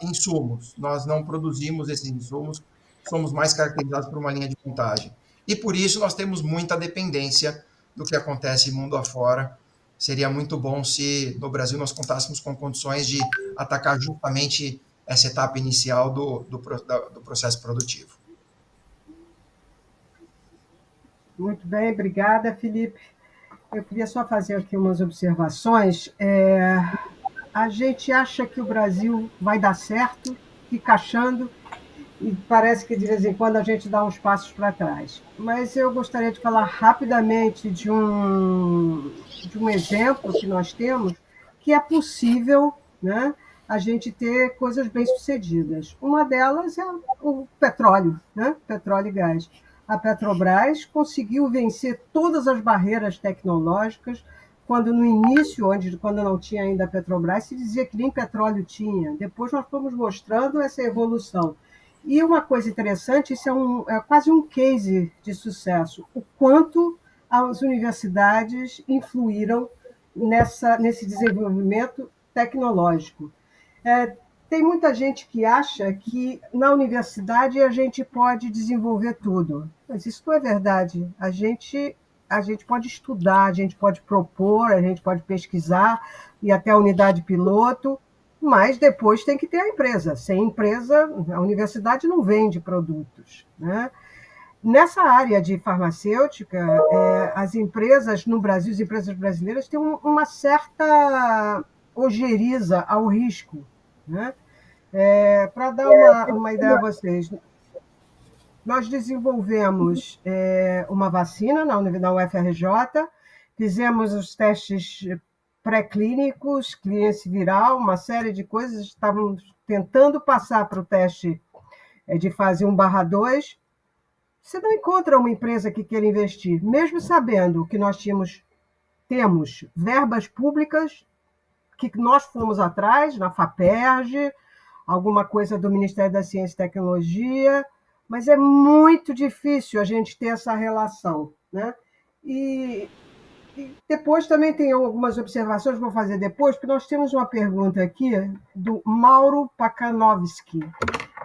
insumos, nós não produzimos esses insumos, somos mais caracterizados por uma linha de montagem. E por isso nós temos muita dependência do que acontece mundo afora. Seria muito bom se no Brasil nós contássemos com condições de atacar justamente essa etapa inicial do processo produtivo. Muito bem, obrigada, Felipe. Eu queria só fazer aqui umas observações. A gente acha que o Brasil vai dar certo, fica achando, e parece que de vez em quando a gente dá uns passos para trás. Mas eu gostaria de falar rapidamente de um exemplo que nós temos, que é possível, né, a gente ter coisas bem-sucedidas. Uma delas é o petróleo, né, petróleo e gás. a Petrobras conseguiu vencer todas as barreiras tecnológicas, quando no início, quando não tinha ainda a Petrobras, se dizia que nem petróleo tinha. Depois nós fomos mostrando essa evolução. E uma coisa interessante, isso é quase um case de sucesso, o quanto as universidades influíram nesse desenvolvimento tecnológico. Tem muita gente que acha que na universidade a gente pode desenvolver tudo, mas isso não é verdade. A gente pode estudar, a gente pode propor, a gente pode pesquisar, ir até a unidade piloto, mas depois tem que ter a empresa. Sem empresa, a universidade não vende produtos, né? Nessa área de farmacêutica, as empresas no Brasil, as empresas brasileiras, têm uma certa ojeriza ao risco, né? Para dar uma ideia a vocês, nós desenvolvemos uma vacina na UFRJ, fizemos os testes pré-clínicos, clearance viral, uma série de coisas, estávamos tentando passar para o teste de fase 1/2. Você não encontra uma empresa que queira investir, mesmo sabendo que nós temos verbas públicas que nós fomos atrás, na FAPERJ, alguma coisa do Ministério da Ciência e Tecnologia, mas é muito difícil a gente ter essa relação, né? E depois também tem algumas observações que vou fazer depois, porque nós temos uma pergunta aqui do Mauro Pakanovski,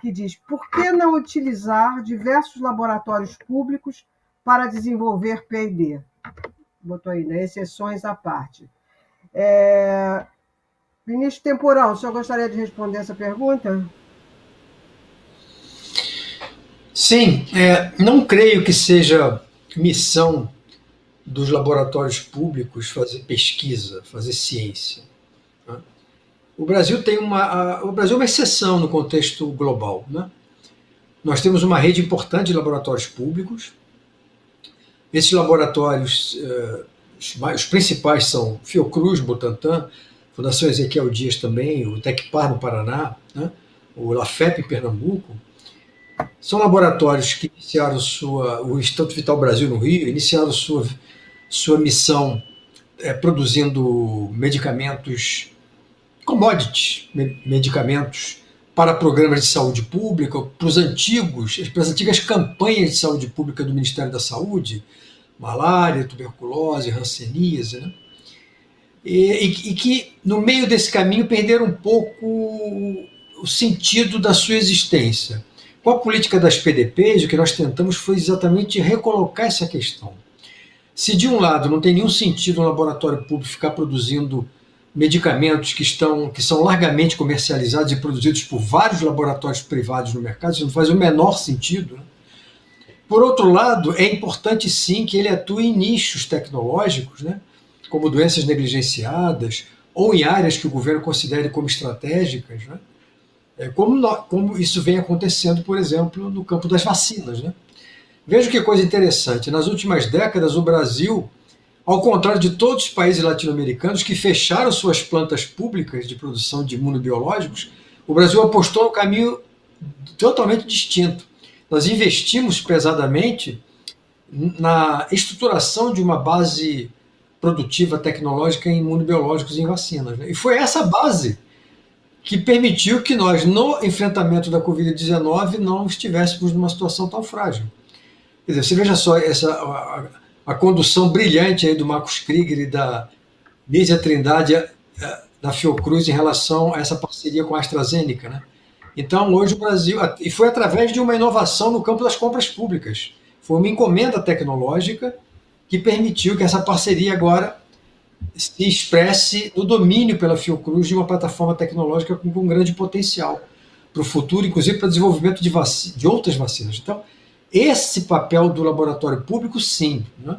que diz: por que não utilizar diversos laboratórios públicos para desenvolver P&D? Botou aí, né? Exceções à parte. Vinícius Temporão, o senhor gostaria de responder essa pergunta? Sim, não creio que seja missão dos laboratórios públicos fazer pesquisa, fazer ciência. Né? O Brasil é uma exceção no contexto global. Né? Nós temos uma rede importante de laboratórios públicos. Esses laboratórios, os principais são Fiocruz, Butantan, Fundação Ezequiel Dias também, o Tecpar no Paraná, né? O Lafep em Pernambuco. São laboratórios que iniciaram o Instituto Vital Brasil no Rio, iniciaram sua missão produzindo medicamentos, commodities, medicamentos para programas de saúde pública, para as antigas campanhas de saúde pública do Ministério da Saúde, malária, tuberculose, hanseníase, né? E que, no meio desse caminho, perderam um pouco o sentido da sua existência. Com a política das PDPs, o que nós tentamos foi exatamente recolocar essa questão. Se, de um lado, não tem nenhum sentido um laboratório público ficar produzindo medicamentos que são largamente comercializados e produzidos por vários laboratórios privados no mercado, isso não faz o menor sentido, né? Por outro lado, é importante, sim, que ele atue em nichos tecnológicos, né? Como doenças negligenciadas, ou em áreas que o governo considere como estratégicas, né? Como isso vem acontecendo, por exemplo, no campo das vacinas, né? Veja que coisa interessante, nas últimas décadas o Brasil, ao contrário de todos os países latino-americanos que fecharam suas plantas públicas de produção de imunobiológicos, o Brasil apostou no caminho totalmente distinto. Nós investimos pesadamente na estruturação de uma base produtiva tecnológica em imunobiológicos e em vacinas, né? E foi essa base que permitiu que nós, no enfrentamento da Covid-19, não estivéssemos numa situação tão frágil. Quer dizer, você veja só a condução brilhante aí do Marcos Krieger e da Nízia Trindade da Fiocruz em relação a essa parceria com a AstraZeneca, né? Então, hoje o Brasil... E foi através de uma inovação no campo das compras públicas. Foi uma encomenda tecnológica que permitiu que essa parceria agora se expresse no domínio pela Fiocruz de uma plataforma tecnológica com um grande potencial para o futuro, inclusive para o desenvolvimento de outras vacinas. Então, esse papel do laboratório público, sim, né?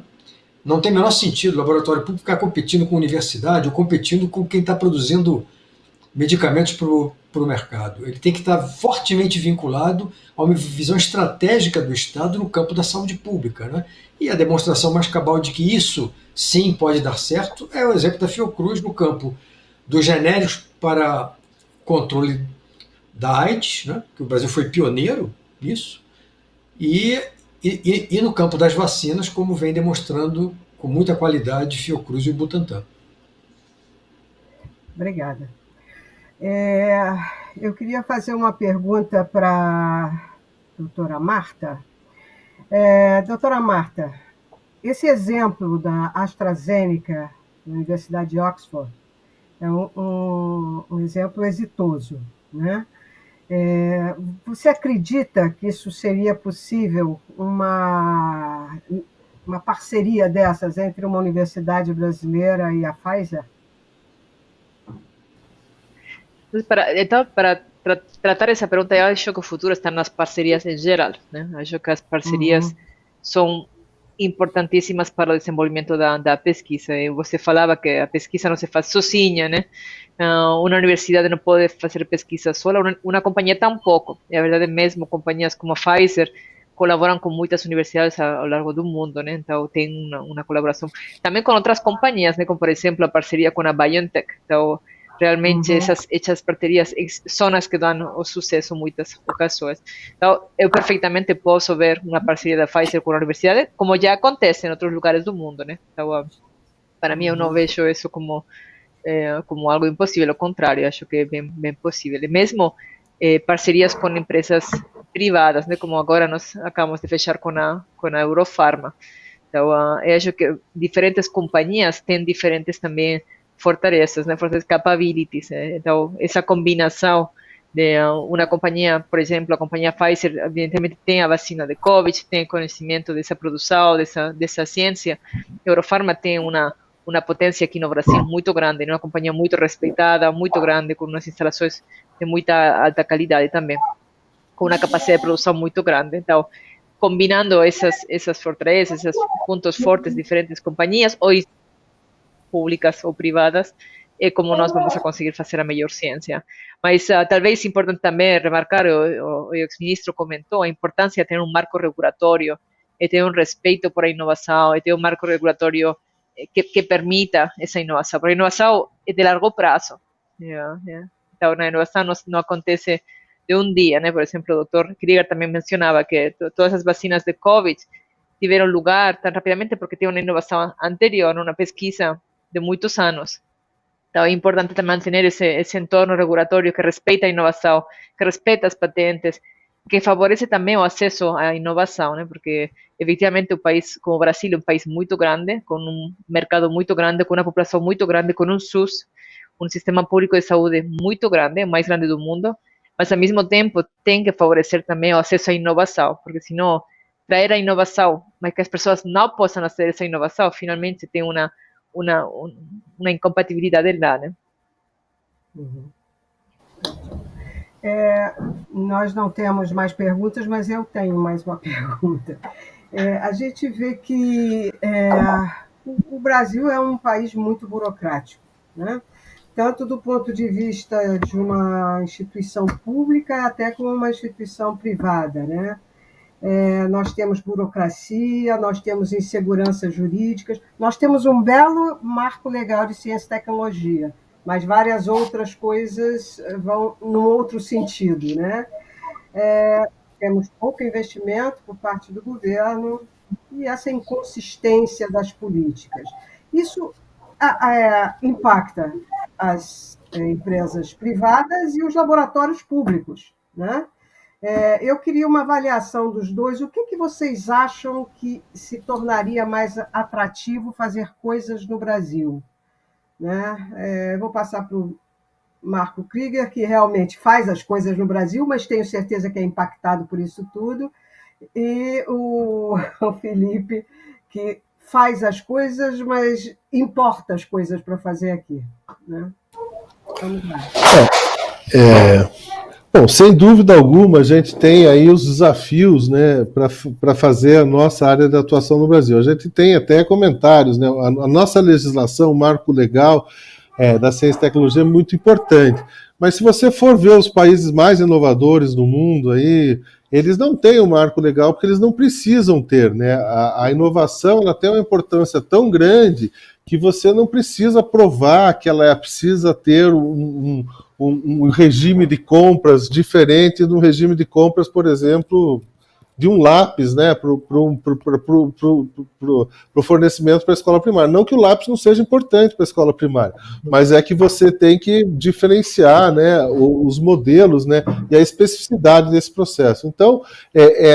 Não tem o menor sentido o laboratório público ficar competindo com a universidade ou competindo com quem está produzindo medicamentos para o mercado. Ele tem que estar fortemente vinculado a uma visão estratégica do Estado no campo da saúde pública, né? E a demonstração mais cabal de que isso, sim, pode dar certo é o exemplo da Fiocruz no campo dos genéricos para controle da AIDS, né? Que o Brasil foi pioneiro nisso, e E no campo das vacinas, como vem demonstrando com muita qualidade Fiocruz e o Butantan. Obrigada. Eu queria fazer uma pergunta para a doutora Marta. Doutora Marta, esse exemplo da AstraZeneca, na Universidade de Oxford, é um exemplo exitoso, né? Você acredita que isso seria possível, uma parceria dessas entre uma universidade brasileira e a Pfizer? Então, para tratar essa pergunta, eu acho que o futuro está nas parcerias em geral, né? Acho que as parcerias são importantíssimas para o desenvolvimento da pesquisa. E você falava que a pesquisa não se faz sozinha, né? Uma universidade não pode fazer pesquisa sola, uma companhia tampouco. E a verdade é mesmo, companhias como a Pfizer colaboram com muitas universidades ao largo do mundo, né? Então tem uma colaboração também com outras companhias, né? Como por exemplo a parceria com a BioNTech. Então realmente essas parcerias são as que dão o sucesso em muitas ocasiões. Então eu perfeitamente posso ver uma parceria da Pfizer com a universidade, como já acontece em outros lugares do mundo, né? Então para mim eu não vejo isso como algo impossível, ao contrário, acho que é bem possível. E mesmo parcerias com empresas privadas, né, como agora nós acabamos de fechar com a Eurofarma. Então, eu acho que diferentes companhias têm diferentes também fortalezas, né, fortalezas capabilities. Então, essa combinação de uma companhia, por exemplo, a companhia Pfizer, evidentemente tem a vacina de Covid, tem conhecimento dessa produção, dessa ciência. A Eurofarma tem uma potência aqui no Brasil muito grande, uma companhia muito respeitada, muito grande, com umas instalações de muita alta qualidade também, com uma capacidade de produção muito grande. Então, combinando essas fortalezas, esses pontos fortes de diferentes companhias, ou públicas ou privadas, é como nós vamos a conseguir fazer a melhor ciência. Mas talvez é importante também remarcar, o ex-ministro comentou, a importância de ter um marco regulatório, e ter um respeito por a inovação, e ter um marco regulatório que permita essa inovação. Porque a inovação é de largo prazo. Então, a inovação não acontece de um dia, né? Por exemplo, o Dr. Krieger também mencionava que todas as vacinas de Covid tiveram lugar tão rapidamente porque tem uma inovação anterior, uma pesquisa de muitos anos. Então, é importante também manter esse entorno regulatório que respeita a inovação, que respeita as patentes, que favorece também o acesso à inovação, né? Porque efectivamente o país como o Brasil é um país muito grande, com um mercado muito grande, com uma população muito grande, com um SUS, um sistema público de saúde muito grande, o mais grande do mundo, mas ao mesmo tempo tem que favorecer também o acesso à inovação, porque senão trazer a inovação, mas que as pessoas não possam aceder a essa inovação, finalmente tem uma incompatibilidade lá, né? Nós não temos mais perguntas, mas eu tenho mais uma pergunta. A gente vê que o Brasil é um país muito burocrático, né? Tanto do ponto de vista de uma instituição pública até como uma instituição privada, né? Nós temos burocracia, nós temos inseguranças jurídicas, nós temos um belo marco legal de ciência e tecnologia, mas várias outras coisas vão num outro sentido, né? Temos pouco investimento por parte do governo e essa inconsistência das políticas. Isso impacta as empresas privadas e os laboratórios públicos, né? Eu queria uma avaliação dos dois. O que vocês acham que se tornaria mais atrativo fazer coisas no Brasil? Né? Vou passar para o Marco Krieger, que realmente faz as coisas no Brasil, mas tenho certeza que é impactado por isso tudo, e o Felipe, que faz as coisas, mas importa as coisas para fazer aqui. Né? Vamos lá. Bom, sem dúvida alguma, a gente tem aí os desafios, né, para fazer a nossa área de atuação no Brasil. A gente tem até comentários, né, a nossa legislação, o marco legal da ciência e tecnologia é muito importante. Mas se você for ver os países mais inovadores do mundo, aí, eles não têm o marco legal porque eles não precisam ter, né? A inovação ela tem uma importância tão grande que você não precisa provar que ela precisa ter um regime de compras diferente do regime de compras, por exemplo, de um lápis, né, para o fornecimento para a escola primária. Não que o lápis não seja importante para a escola primária, mas é que você tem que diferenciar, né, os modelos, né, e a especificidade desse processo. Então,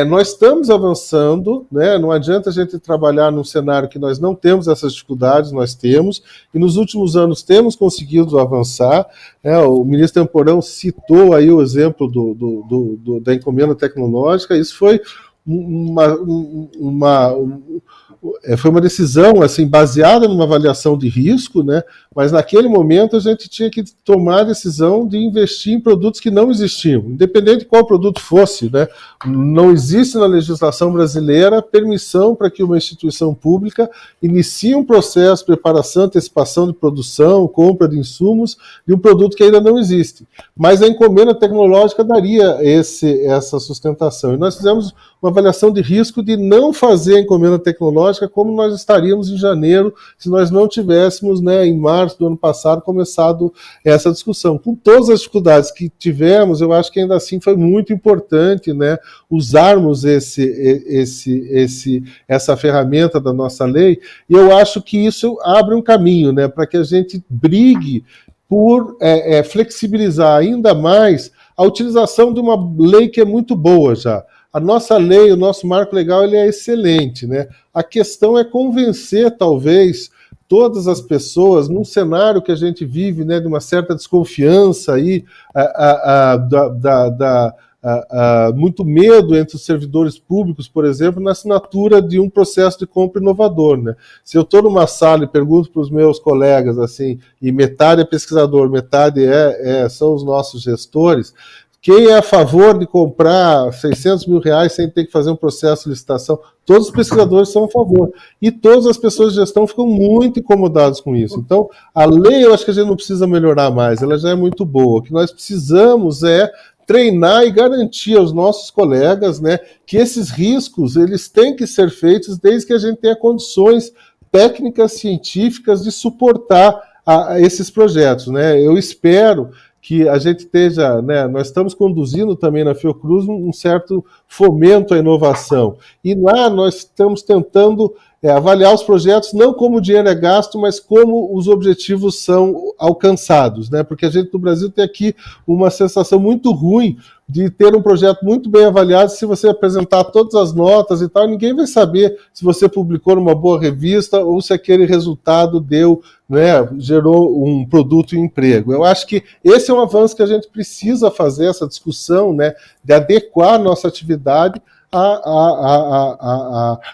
nós estamos avançando, né, não adianta a gente trabalhar num cenário que nós não temos essas dificuldades, nós temos, e nos últimos anos temos conseguido avançar. O ministro Temporão citou aí o exemplo da encomenda tecnológica. Isso foi foi uma decisão assim, baseada numa avaliação de risco, né? Mas naquele momento a gente tinha que tomar a decisão de investir em produtos que não existiam, independente de qual produto fosse, né? Não existe na legislação brasileira permissão para que uma instituição pública inicie um processo de preparação, antecipação de produção, compra de insumos de um produto que ainda não existe. Mas a encomenda tecnológica daria essa sustentação. E nós fizemos uma avaliação de risco de não fazer a encomenda tecnológica como nós estaríamos em janeiro se nós não tivéssemos, né, em março do ano passado, começado essa discussão. Com todas as dificuldades que tivemos, eu acho que ainda assim foi muito importante, né, usarmos essa ferramenta da nossa lei, e eu acho que isso abre um caminho, né, para que a gente brigue por flexibilizar ainda mais a utilização de uma lei que é muito boa já. A nossa lei, o nosso marco legal, ele é excelente, né? A questão é convencer, talvez, todas as pessoas, num cenário que a gente vive, né, de uma certa desconfiança aí, muito medo entre os servidores públicos, por exemplo, na assinatura de um processo de compra inovador, né? Se eu estou numa sala e pergunto para os meus colegas, assim, e metade é pesquisador, metade são os nossos gestores, quem é a favor de comprar 600 mil reais sem ter que fazer um processo de licitação? Todos os pesquisadores são a favor. E todas as pessoas de gestão ficam muito incomodadas com isso. Então, a lei, eu acho que a gente não precisa melhorar mais, ela já é muito boa. O que nós precisamos é treinar e garantir aos nossos colegas, né, que esses riscos eles têm que ser feitos desde que a gente tenha condições técnicas, científicas de suportar esses projetos, né? Eu espero que a gente esteja, né, nós estamos conduzindo também na Fiocruz um certo fomento à inovação. E lá nós estamos tentando avaliar os projetos não como o dinheiro é gasto, mas como os objetivos são alcançados, né? Porque a gente no Brasil tem aqui uma sensação muito ruim de ter um projeto muito bem avaliado. Se você apresentar todas as notas e tal, ninguém vai saber se você publicou numa boa revista ou se aquele resultado gerou um produto e um emprego. Eu acho que esse é um avanço que a gente precisa fazer, essa discussão, né, de adequar a nossa atividade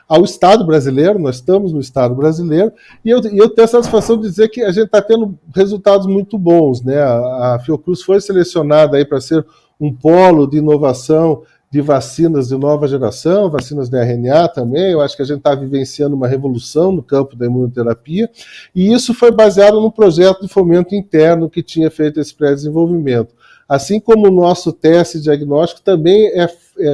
ao Estado brasileiro. Nós estamos no Estado brasileiro, e eu tenho a satisfação de dizer que a gente está tendo resultados muito bons, né? A Fiocruz foi selecionada para ser um polo de inovação de vacinas de nova geração, vacinas de RNA também. Eu acho que a gente está vivenciando uma revolução no campo da imunoterapia, e isso foi baseado num projeto de fomento interno que tinha feito esse pré-desenvolvimento. Assim como o nosso teste diagnóstico também é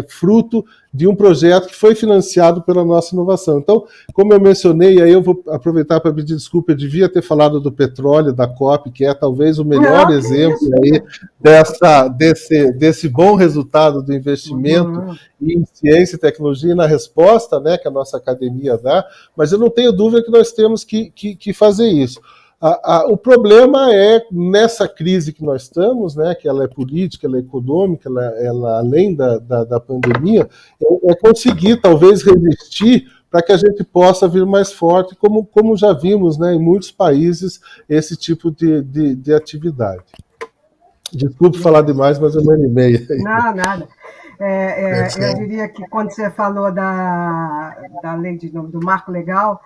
fruto de um projeto que foi financiado pela nossa inovação. Então, como eu mencionei, aí eu vou aproveitar para pedir desculpa, eu devia ter falado do petróleo, da COP, que é talvez o melhor exemplo aí desse bom resultado do investimento em ciência e tecnologia e na resposta, né, que a nossa academia dá, mas eu não tenho dúvida que nós temos que fazer isso. O problema é, nessa crise que nós estamos, né, que ela é política, ela é econômica, ela além da pandemia, é conseguir, talvez, resistir para que a gente possa vir mais forte, como já vimos, né, em muitos países, esse tipo de atividade. Desculpe falar demais, mas eu me animei. Não, nada. Eu diria que quando você falou da lei do marco legal,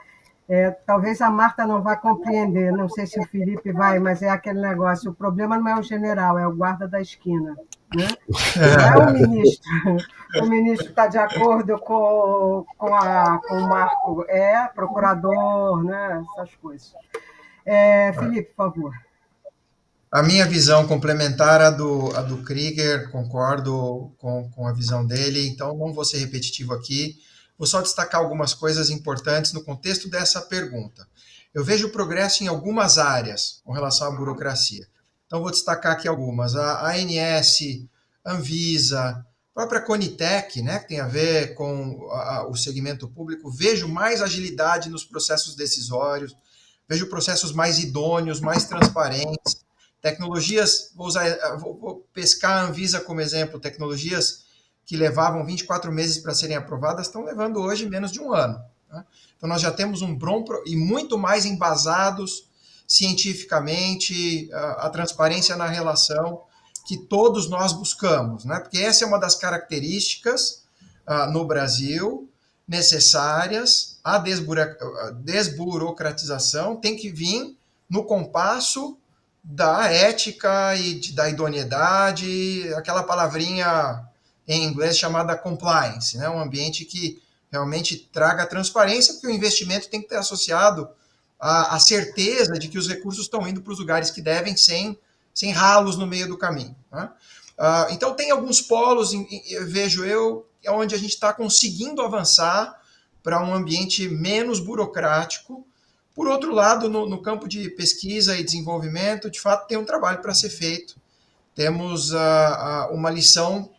talvez a Marta não vá compreender, não sei se o Felipe vai, mas é aquele negócio, o problema não é o general, é o guarda da esquina, né? Não é o ministro. O ministro está de acordo com o marco, procurador, né? Essas coisas. Felipe, por favor. A minha visão complementar à do Krieger, concordo com a visão dele, então não vou ser repetitivo aqui. Vou só destacar algumas coisas importantes no contexto dessa pergunta. Eu vejo progresso em algumas áreas com relação à burocracia. Então, vou destacar aqui algumas. A ANS, Anvisa, própria Conitec, né, que tem a ver com o segmento público, vejo mais agilidade nos processos decisórios, vejo processos mais idôneos, mais transparentes, tecnologias, vou pescar a Anvisa como exemplo, tecnologias que levavam 24 meses para serem aprovadas, estão levando hoje menos de um ano. Né? Então nós já temos e muito mais embasados cientificamente, a transparência na relação que todos nós buscamos, né? Porque essa é uma das características no Brasil necessárias. A desburocratização tem que vir no compasso da ética e da idoneidade, aquela palavrinha em inglês chamada compliance, né? Um ambiente que realmente traga transparência, porque o investimento tem que estar associado à certeza de que os recursos estão indo para os lugares que devem, sem ralos no meio do caminho. Né? Então, tem alguns polos, vejo eu, onde a gente está conseguindo avançar para um ambiente menos burocrático. Por outro lado, no campo de pesquisa e desenvolvimento, de fato, tem um trabalho para ser feito. Temos uma lição,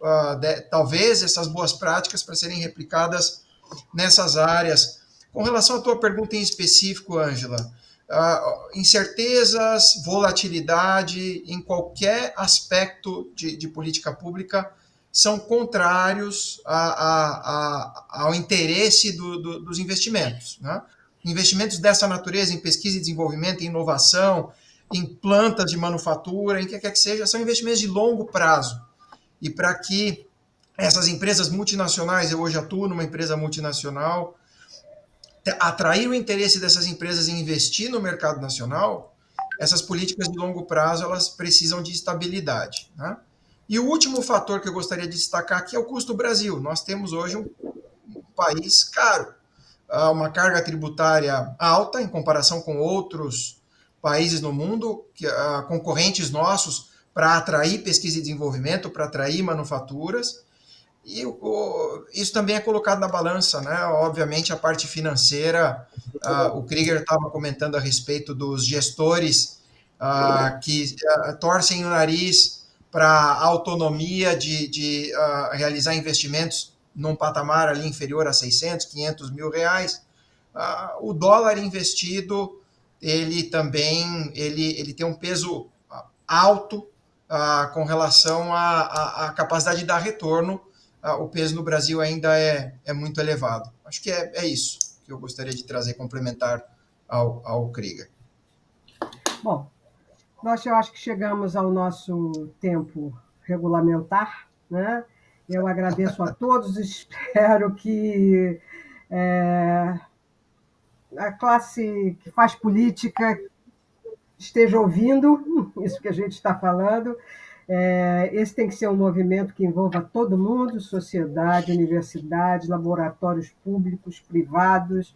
talvez essas boas práticas para serem replicadas nessas áreas. Com relação à tua pergunta em específico, Ângela, incertezas, volatilidade em qualquer aspecto de política pública são contrários ao interesse dos investimentos. Né? Investimentos dessa natureza em pesquisa e desenvolvimento, em inovação, em plantas de manufatura, em que quer que seja, são investimentos de longo prazo. E para que essas empresas multinacionais, eu hoje atuo numa empresa multinacional, atrair o interesse dessas empresas em investir no mercado nacional, essas políticas de longo prazo, elas precisam de estabilidade. Né? E o último fator que eu gostaria de destacar aqui é o custo Brasil. Nós temos hoje um país caro, uma carga tributária alta em comparação com outros países no mundo, concorrentes nossos, para atrair pesquisa e desenvolvimento, para atrair manufaturas. E isso também é colocado na balança, né? Obviamente, a parte financeira, o Krieger estava comentando a respeito dos gestores que torcem o nariz para a autonomia de realizar investimentos num patamar ali inferior a 600, 500 mil reais. O dólar investido, ele também ele tem um peso alto com relação à capacidade de dar retorno. O peso no Brasil ainda é muito elevado. Acho que é isso que eu gostaria de trazer complementar ao Krieger. Bom, eu acho que chegamos ao nosso tempo regulamentar, né? Eu agradeço a todos, espero que a classe que faz política esteja ouvindo isso que a gente está falando. Esse tem que ser um movimento que envolva todo mundo, sociedade, universidade, laboratórios públicos, privados,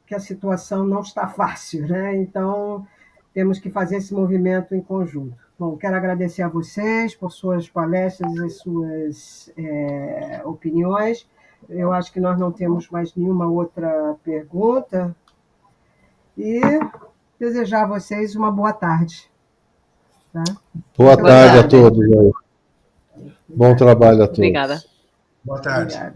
que a situação não está fácil, né? Então, temos que fazer esse movimento em conjunto. Bom, quero agradecer a vocês por suas palestras e suas opiniões. Eu acho que nós não temos mais nenhuma outra pergunta. E desejar a vocês uma boa tarde. Tá? Boa tarde a todos. Bom trabalho a todos. Obrigada. Boa tarde. Obrigada.